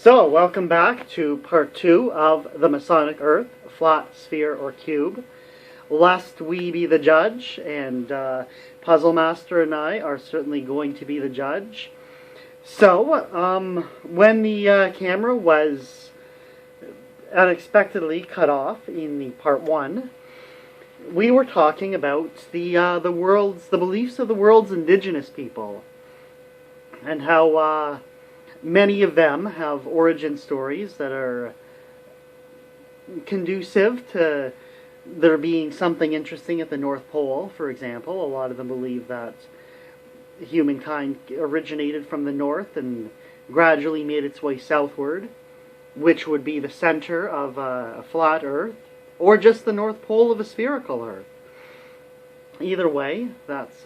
So, welcome back to part 2 of the Masonic Earth, flat, sphere, or cube. Lest we be the judge, and Puzzle Master and I are certainly going to be the judge. So, when the camera was unexpectedly cut off in the part 1, we were talking about the beliefs of the world's indigenous people, and how many of them have origin stories that are conducive to there being something interesting at the North Pole, for example. A lot of them believe that humankind originated from the north and gradually made its way southward, which would be the center of a flat Earth, or just the North Pole of a spherical Earth. Either way, that's,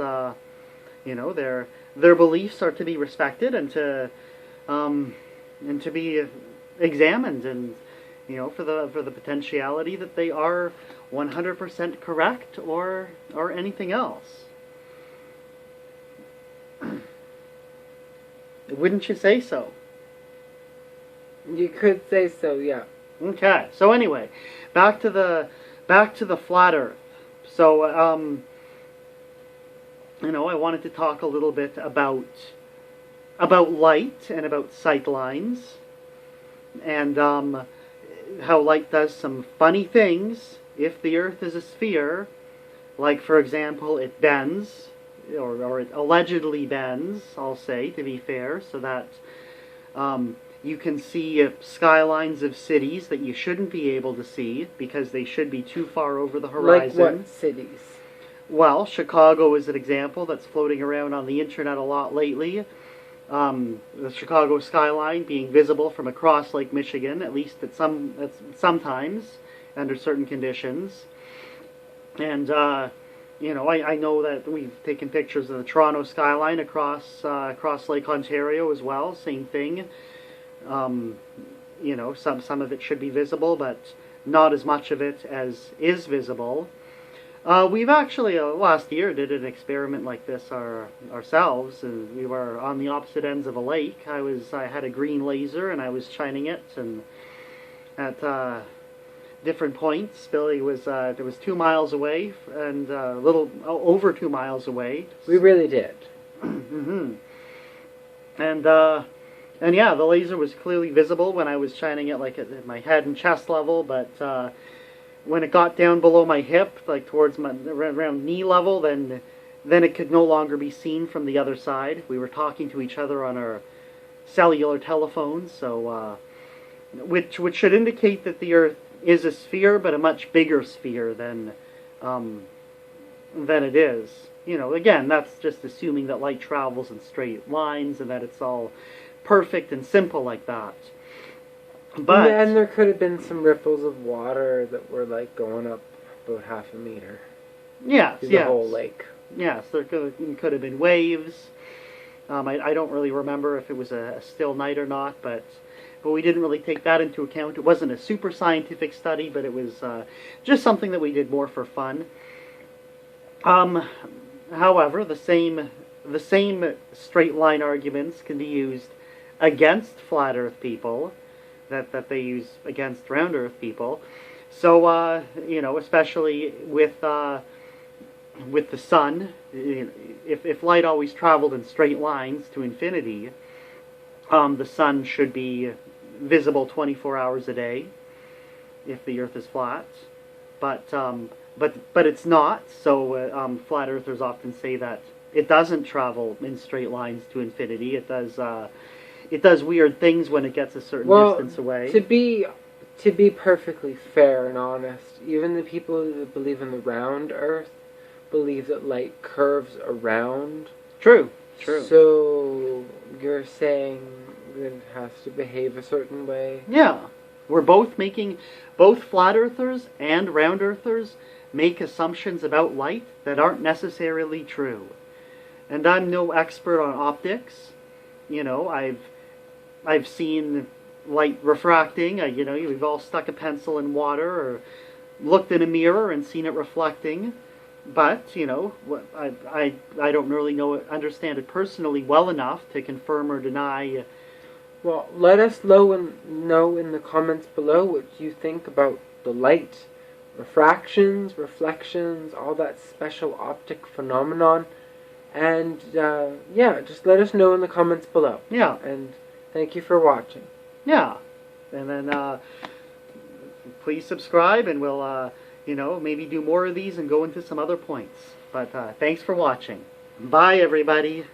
their beliefs are to be respected and to be examined, and for the potentiality that they are 100% correct or anything else. Wouldn't you say so? You could say so, yeah. Okay. So anyway, back to the flat Earth. So I wanted to talk a little bit about light and about sight lines, and how light does some funny things if the Earth is a sphere. Like, for example, it bends, or it allegedly bends, I'll say, to be fair, so that you can see skylines of cities that you shouldn't be able to see because they should be too far over the horizon. Like what cities? Well, Chicago is an example that's floating around on the internet a lot lately. The Chicago skyline being visible from across Lake Michigan, at least sometimes, under certain conditions. And, I know that we've taken pictures of the Toronto skyline across Lake Ontario as well, same thing. Some of it should be visible, but not as much of it as is visible. We've actually, last year, did an experiment like this ourselves, and we were on the opposite ends of a lake. I had a green laser, and I was shining it, and at different points. Billy was 2 miles away, and a little over 2 miles away. We really did. Mm-hmm. And yeah, the laser was clearly visible when I was shining it like at my head and chest level, but when it got down below my hip, like towards around knee level, then it could no longer be seen from the other side. We were talking to each other on our cellular telephones, so which should indicate that the Earth is a sphere, but a much bigger sphere than it is. Again, that's just assuming that light travels in straight lines and that it's all perfect and simple like that. But and there could have been some ripples of water that were like going up about half a meter. Yes, through the whole lake. Yes, there could have been waves. I don't really remember if it was a still night or not, but we didn't really take that into account. It wasn't a super scientific study, but it was just something that we did more for fun. However, the same straight line arguments can be used against flat Earth people that they use against round Earth people. So especially with the sun, if light always traveled in straight lines to infinity, the sun should be visible 24 hours a day if the Earth is flat, but it's not. So flat Earthers often say that it doesn't travel in straight lines to infinity. It does weird things when it gets a certain distance away. To be perfectly fair and honest, even the people that believe in the round Earth believe that light curves around. True. So you're saying that it has to behave a certain way? Yeah. Both flat Earthers and round Earthers make assumptions about light that aren't necessarily true. And I'm no expert on optics. I've seen light refracting. We've all stuck a pencil in water or looked in a mirror and seen it reflecting. But I don't really understand it personally well enough to confirm or deny Well, let us know in the comments below what you think about the light, refractions, reflections, all that special optic phenomenon. And yeah, just let us know in the comments below. Yeah. And thank you for watching. Yeah. And then please subscribe, and we'll, maybe do more of these and go into some other points. But thanks for watching. Bye, everybody.